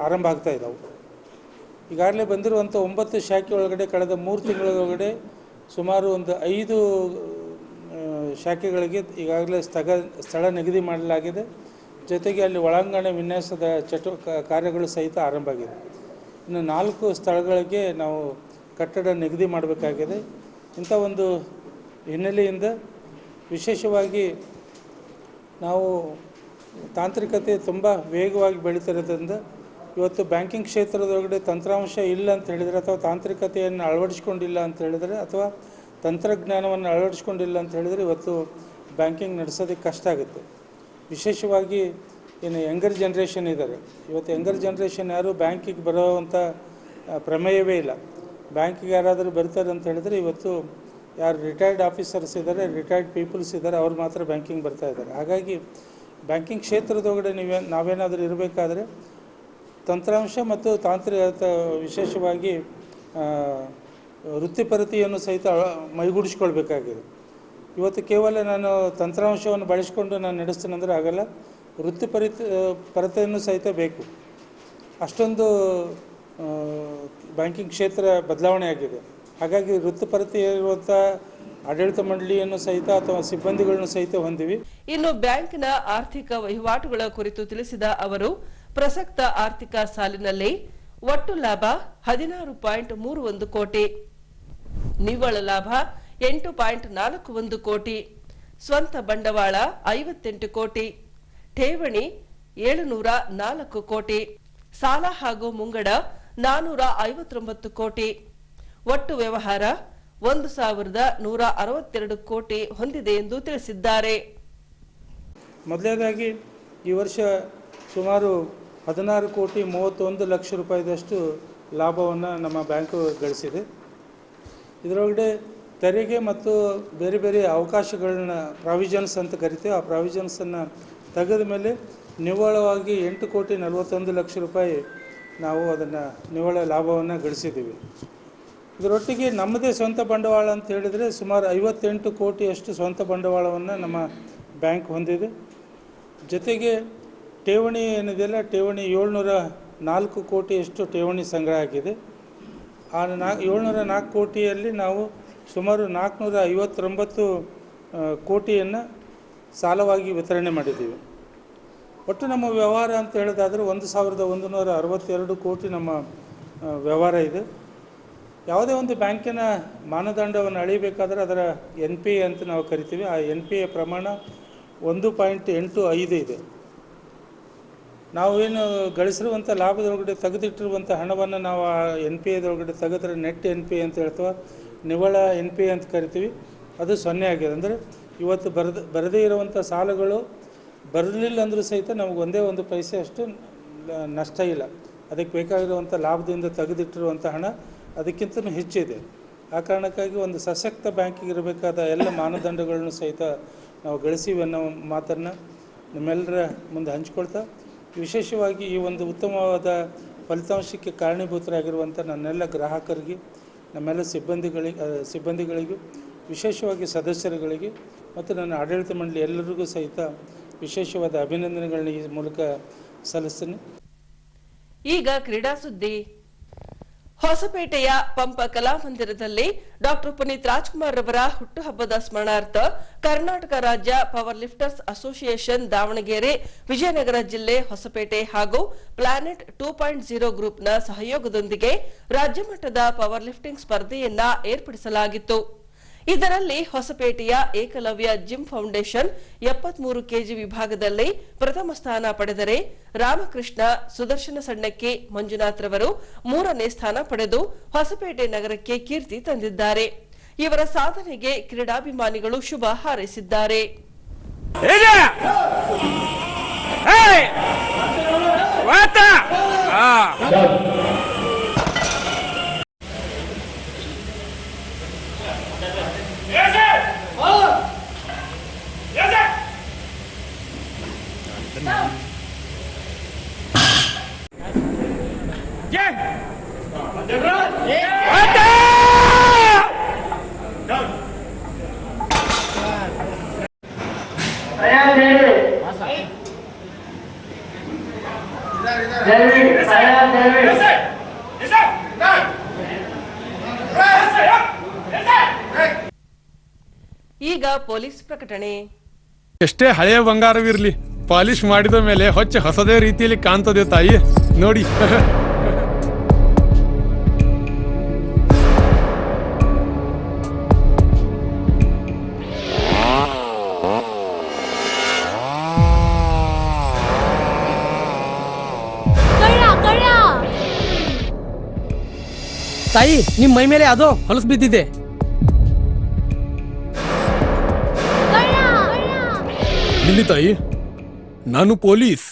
ಆರಂಭ ಆಗ್ತಾ ಇದ್ದಾವೆ. ಈಗಾಗಲೇ ಬಂದಿರುವಂಥ 9 ಶಾಖೆ ಒಳಗಡೆ ಕಳೆದ 3 ತಿಂಗಳೊಳಗಡೆ ಸುಮಾರು ಒಂದು 5 ಶಾಖೆಗಳಿಗೆ ಈಗಾಗಲೇ ಸ್ಥಳ ನಿಗದಿ ಮಾಡಲಾಗಿದೆ. ಜೊತೆಗೆ ಅಲ್ಲಿ ಒಳಾಂಗಣ ವಿನ್ಯಾಸದ ಕಾರ್ಯಗಳು ಸಹಿತ ಆರಂಭ ಆಗಿದೆ. ಇನ್ನು 4 ಸ್ಥಳಗಳಿಗೆ ನಾವು ಕಟ್ಟಡ ನಿಗದಿ ಮಾಡಬೇಕಾಗಿದೆ. ಇಂಥ ಒಂದು ಹಿನ್ನೆಲೆಯಿಂದ ವಿಶೇಷವಾಗಿ ನಾವು ತಾಂತ್ರಿಕತೆ ತುಂಬ ವೇಗವಾಗಿ ಬೆಳೀತಿರೋದ್ರಿಂದ ಇವತ್ತು ಬ್ಯಾಂಕಿಂಗ್ ಕ್ಷೇತ್ರದೊಳಗಡೆ ತಂತ್ರಾಂಶ ಇಲ್ಲ ಅಂತ ಹೇಳಿದರೆ, ಅಥವಾ ತಾಂತ್ರಿಕತೆಯನ್ನು ಅಳವಡಿಸ್ಕೊಂಡಿಲ್ಲ ಅಂತ ಹೇಳಿದರೆ, ಅಥವಾ ತಂತ್ರಜ್ಞಾನವನ್ನು ಅಳವಡಿಸ್ಕೊಂಡಿಲ್ಲ ಅಂತ ಹೇಳಿದರೆ ಇವತ್ತು ಬ್ಯಾಂಕಿಂಗ್ ನಡೆಸೋದಕ್ಕೆ ಕಷ್ಟ ಆಗುತ್ತೆ. ವಿಶೇಷವಾಗಿ ಏನು ಯಂಗರ್ ಜನ್ರೇಷನ್ ಇದ್ದಾರೆ, ಇವತ್ತು ಯಂಗರ್ ಜನ್ರೇಷನ್ ಯಾರು ಬ್ಯಾಂಕಿಗೆ ಬರೋವಂಥ ಪ್ರಮೇಯವೇ ಇಲ್ಲ. ಬ್ಯಾಂಕಿಗೆ ಯಾರಾದರೂ ಬರ್ತಾರೆ ಅಂತ ಹೇಳಿದರೆ ಇವತ್ತು ಯಾರು ರಿಟೈರ್ಡ್ ಆಫೀಸರ್ಸ್ ಇದ್ದಾರೆ, ರಿಟೈರ್ಡ್ ಪೀಪಲ್ಸ್ ಇದ್ದಾರೆ, ಅವ್ರು ಮಾತ್ರ ಬ್ಯಾಂಕಿಂಗ್ ಬರ್ತಾ ಇದ್ದಾರೆ. ಹಾಗಾಗಿ ಬ್ಯಾಂಕಿಂಗ್ ಕ್ಷೇತ್ರದೊಳಗಡೆ ನಾವೇನಾದರೂ ಇರಬೇಕಾದ್ರೆ ತಂತ್ರಾಂಶ ಮತ್ತು ವಿಶೇಷವಾಗಿ ವೃತ್ತಿಪರತೆಯನ್ನು ಸಹಿತ ಮೈಗೂಡಿಸ್ಕೊಳ್ಬೇಕಾಗಿದೆ. ಇವತ್ತು ಕೇವಲ ನಾನು ತಂತ್ರಾಂಶವನ್ನು ಬಳಸಿಕೊಂಡು ನಾನು ನಡೆಸ್ತೀನಿ ಅಂದರೆ ಆಗಲ್ಲ, ವೃತ್ತಿಪರತೆಯನ್ನು ಸಹಿತ ಬೇಕು. ಅಷ್ಟೊಂದು ಬ್ಯಾಂಕಿಂಗ್ ಕ್ಷೇತ್ರ ಬದಲಾವಣೆ ಆಗಿದೆ. ಹಾಗಾಗಿ ವೃತ್ತಿಪರತೆ ಇರುವಂಥ ಆಡಳಿತ ಮಂಡಳಿಯನ್ನು ಸಹಿತ ಅಥವಾ ಸಿಬ್ಬಂದಿಗಳನ್ನು ಸಹಿತ ಹೊಂದಿವಿ. ಇನ್ನು ಬ್ಯಾಂಕಿನ ಆರ್ಥಿಕ ವಹಿವಾಟುಗಳ ಕುರಿತು ತಿಳಿಸಿದ ಅವರು, ಪ್ರಸಕ್ತ ಆರ್ಥಿಕ ಸಾಲಿನಲ್ಲಿ ಒಟ್ಟು ಲಾಭ 16.31 ಕೋಟಿ, ನಿವ್ವಳ ಲಾಭ 8.41 ಕೋಟಿ, ಸ್ವಂತ ಬಂಡವಾಳ 58 ಕೋಟಿ, ಠೇವಣಿ 704 ಕೋಟಿ, ಸಾಲ ಹಾಗೂ ಮುಂಗಡ 459 ಕೋಟಿ, ಒಟ್ಟು ವ್ಯವಹಾರ 1162 ಕೋಟಿ ಹೊಂದಿದೆ ಎಂದು ತಿಳಿಸಿದ್ದಾರೆ. ಮೊದಲನೇದಾಗಿ ಈ ವರ್ಷ ಸುಮಾರು 16 ಕೋಟಿ 31 ಲಕ್ಷ ರೂಪಾಯಿದಷ್ಟು ಲಾಭವನ್ನು ನಮ್ಮ ಬ್ಯಾಂಕು ಗಳಿಸಿದೆ. ಇದರೊಳಗಡೆ ತೆರಿಗೆ ಮತ್ತು ಬೇರೆ ಬೇರೆ ಅವಕಾಶಗಳನ್ನ ಪ್ರಾವಿಷನ್ಸ್ ಅಂತ ಕರಿತೀವಿ. ಆ ಪ್ರಾವಿಷನ್ಸನ್ನು ತೆಗೆದ ಮೇಲೆ ನಿವ್ವಳವಾಗಿ 8,41,00,000 ರೂಪಾಯಿ ನಾವು ಅದನ್ನು ನಿವ್ವಳ ಲಾಭವನ್ನು ಗಳಿಸಿದ್ದೀವಿ. ಇದರೊಟ್ಟಿಗೆ ನಮ್ಮದೇ ಸ್ವಂತ ಬಂಡವಾಳ ಅಂತ ಹೇಳಿದರೆ ಸುಮಾರು 58 ಕೋಟಿಯಷ್ಟು ಸ್ವಂತ ಬಂಡವಾಳವನ್ನು ನಮ್ಮ ಬ್ಯಾಂಕ್ ಹೊಂದಿದೆ. ಜೊತೆಗೆ ಠೇವಣಿ ಏನಿದೆಯಲ್ಲ, ಠೇವಣಿ 704 ಕೋಟಿಯಷ್ಟು ಠೇವಣಿ ಸಂಗ್ರಹ ಆಗಿದೆ. ಆ 704 ಕೋಟಿಯಲ್ಲಿ ನಾವು ಸುಮಾರು 459 ಕೋಟಿಯನ್ನು ಸಾಲವಾಗಿ ವಿತರಣೆ ಮಾಡಿದ್ದೀವಿ. ಒಟ್ಟು ನಮ್ಮ ವ್ಯವಹಾರ ಅಂತ ಹೇಳೋದಾದರೆ 1,162 ಕೋಟಿ ನಮ್ಮ ವ್ಯವಹಾರ ಇದೆ. ಯಾವುದೇ ಒಂದು ಬ್ಯಾಂಕಿನ ಮಾನದಂಡವನ್ನು ಅಳಿಬೇಕಾದ್ರೆ ಅದರ NPA ಅಂತ ನಾವು ಕರಿತೀವಿ. ಆ NPA ಪ್ರಮಾಣ 1.85 ಇದೆ. ನಾವೇನು ಗಳಿಸಿರುವಂಥ ಲಾಭದೊಳಗಡೆ ತೆಗೆದಿಟ್ಟಿರುವಂಥ ಹಣವನ್ನು ನಾವು ಆ NPAದೊಳಗಡೆ ತೆಗೆದ್ರೆ ನೆಟ್ NPA ಅಂತ ಹೇಳ್ತೀವಿ, ನಿವ್ವಳ NPA ಅಂತ ಕರಿತೀವಿ, ಅದು 0 ಆಗಿದೆ. ಅಂದರೆ ಇವತ್ತು ಬರದೇ ಇರುವಂಥ ಸಾಲಗಳು ಬರಲಿಲ್ಲ ಅಂದರೂ ಸಹಿತ ನಮಗೆ ಒಂದೇ ಒಂದು ಪೈಸೆ ಅಷ್ಟು ನಷ್ಟ ಇಲ್ಲ. ಅದಕ್ಕೆ ಬೇಕಾಗಿರುವಂಥ ಲಾಭದಿಂದ ತೆಗೆದಿಟ್ಟಿರುವಂಥ ಹಣ ಅದಕ್ಕಿಂತ ಹೆಚ್ಚಿದೆ. ಆ ಕಾರಣಕ್ಕಾಗಿ ಒಂದು ಸಶಕ್ತ ಬ್ಯಾಂಕಿಗೆ ಇರಬೇಕಾದ ಎಲ್ಲ ಮಾನದಂಡಗಳನ್ನು ಸಹಿತ ನಾವು ಗಳಿಸಿವಿ ಅನ್ನೋ ಮಾತನ್ನು ನಿಮ್ಮೆಲ್ಲರ ಮುಂದೆ ಹಂಚ್ಕೊಳ್ತಾ, ವಿಶೇಷವಾಗಿ ಈ ಒಂದು ಉತ್ತಮವಾದ ಫಲಿತಾಂಶಕ್ಕೆ ಕಾರಣೀಭೂತರಾಗಿರುವಂಥ ನನ್ನೆಲ್ಲ ಗ್ರಾಹಕರಿಗೆ, ನಮ್ಮೆಲ್ಲ ಸಿಬ್ಬಂದಿಗಳಿಗೂ, ವಿಶೇಷವಾಗಿ ಸದಸ್ಯರುಗಳಿಗೆ ಮತ್ತು ನನ್ನ ಆಡಳಿತ ಮಂಡಳಿ ಎಲ್ಲರಿಗೂ ಸಹಿತ ವಿಶೇಷವಾದ ಅಭಿನಂದನೆಗಳನ್ನ ಈ ಮೂಲಕ ಸಲ್ಲಿಸ್ತೀನಿ. ಈಗ ಕ್ರೀಡಾ ಸುದ್ದಿ. ಹೊಸಪೇಟೆಯ ಪಂಪ ಕಲಾಮಂದಿರದಲ್ಲಿ ಡಾಕ್ಟರ್ ಪುನೀತ್ ರಾಜ್ಕುಮಾರ್ ರವರ ಹುಟ್ಟುಹಬ್ಬದ ಸ್ಮರಣಾರ್ಥ ಕರ್ನಾಟಕ ರಾಜ್ಯ power lifters association Davanagere, Vijayanagara ಜಿಲ್ಲೆ ಹೊಸಪೇಟೆ ಹಾಗೂ ಪ್ಲಾನೆಟ್ 2.0 ಗ್ರೂಪ್ನ ಸಹಯೋಗದೊಂದಿಗೆ ರಾಜ್ಯಮಟ್ಟದ ಪವರ್ ಲಿಫ್ಟಿಂಗ್ ಸ್ಪರ್ಧೆಯನ್ನ ಏರ್ಪಡಿಸಲಾಗಿತ್ತು. ಇದರಲ್ಲಿ ಹೊಸಪೇಟೆಯ ಏಕಲವ್ಯ ಜಿಮ್ ಫೌಂಡೇಶನ್ 73 ಕೆಜಿ ವಿಭಾಗದಲ್ಲಿ ಪ್ರಥಮ ಸ್ಥಾನ ಪಡೆದರೆ, ರಾಮಕೃಷ್ಣ, ಸುದರ್ಶನ ಸಣ್ಣಕ್ಕಿ, ಮಂಜುನಾಥ್ ರವರು 3ನೇ ಸ್ಥಾನ ಪಡೆದು ಹೊಸಪೇಟೆ ನಗರಕ್ಕೆ ಕೀರ್ತಿ ತಂದಿದ್ದಾರೆ. ಇವರ ಸಾಧನೆಗೆ ಕ್ರೀಡಾಭಿಮಾನಿಗಳು ಶುಭ ಹಾರೈಸಿದ್ದಾರೆ. ಈಗ ಪೊಲೀಸ್ ಪ್ರಕಟಣೆ. ಎಷ್ಟೇ ಹಳೆಯ ಬಂಗಾರವಿರ್ಲಿ, ಪಾಲಿಶ್ ಮಾಡಿದ ಮೇಲೆ ಹೊಸದೇ ರೀತಿಯಲ್ಲಿ ಕಾಣ್ತದೆ ತಾಯಿ, ನೋಡಿ. ತಾಯಿ, ನಿಮ್ ಮೈ ಮೇಲೆ ಅದೋ ಹೊಲಸು ಬಿದ್ದಿದೆ. ಇಲ್ಲಿ ತಾಯಿ, ನಾನು ಪೊಲೀಸ್.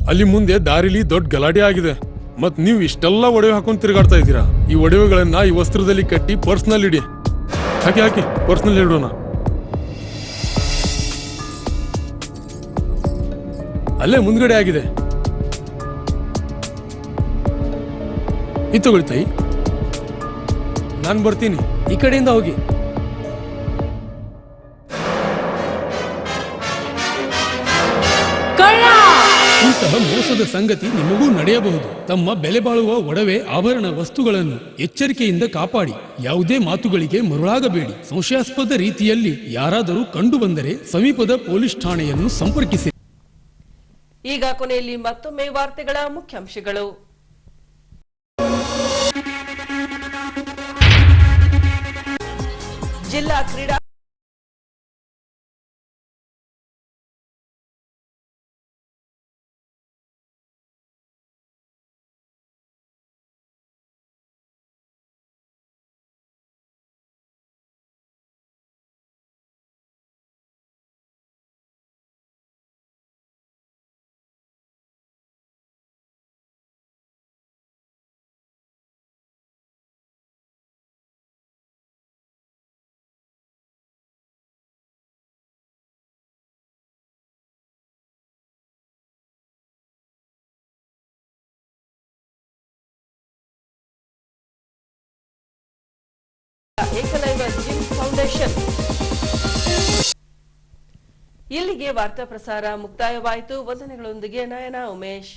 ಅಲ್ಲಿ ಮುಂದೆ ದಾರಿಲಿ ದೊಡ್ಡ ಗಲಾಟೆ ಆಗಿದೆ, ಮತ್ ನೀವು ಇಷ್ಟೆಲ್ಲ ಒಡವೆ ಹಾಕೊಂಡು ತಿರುಗಾಡ್ತಾ ಇದ್ದೀರಾ. ಈ ಒಡವೆಗಳನ್ನ ಈ ವಸ್ತ್ರದಲ್ಲಿ ಕಟ್ಟಿ ಪರ್ಸ್ನಲ್ಲಿ ಇಡಿ. ಹಾಕಿ ಪರ್ಸ್ನಲ್ಲಿ ಇಡೋಣ. ಅಲ್ಲೇ ಮುಂದ್ಗಡೆ ಆಗಿದೆ. ಇದು ತಗೊಳ್ಳಿ ತಾಯಿ, ನಾನು ಬರ್ತೀನಿ. ಈ ಕಡೆಯಿಂದ ಹೋಗಿ. ಇಂತಹ ಮೋಸದ ಸಂಗತಿ ನಿಮಗೂ ನಡೆಯಬಹುದು. ತಮ್ಮ ಬೆಲೆ ಬಾಳುವ ಒಡವೆ ಆಭರಣ ವಸ್ತುಗಳನ್ನು ಎಚ್ಚರಿಕೆಯಿಂದ ಕಾಪಾಡಿ. ಯಾವುದೇ ಮಾತುಗಳಿಗೆ ಮರುಳಾಗಬೇಡಿ. ಸಂಶಯಾಸ್ಪದ ರೀತಿಯಲ್ಲಿ ಯಾರಾದರೂ ಕಂಡು ಬಂದರೆ ಸಮೀಪದ ಪೊಲೀಸ್ ಠಾಣೆಯನ್ನು ಸಂಪರ್ಕಿಸಿ. ಈಗ ಕೊನೆಯಲ್ಲಿ ಮತ್ತೊಮ್ಮೆ ವಾರ್ತೆಗಳ ಮುಖ್ಯಾಂಶಗಳು. ಜಿಲ್ಲಾ ಕ್ರೀಡಾ ಏಕಲವ್ಯ ಜಿಮ್ ಫೌಂಡೇಶನ್. ಇಲ್ಲಿಗೆ ವಾರ್ತಾ ಪ್ರಸಾರ ಮುಕ್ತಾಯವಾಯಿತು. ವಂದನೆಗಳೊಂದಿಗೆ ನಯನ ಉಮೇಶ್.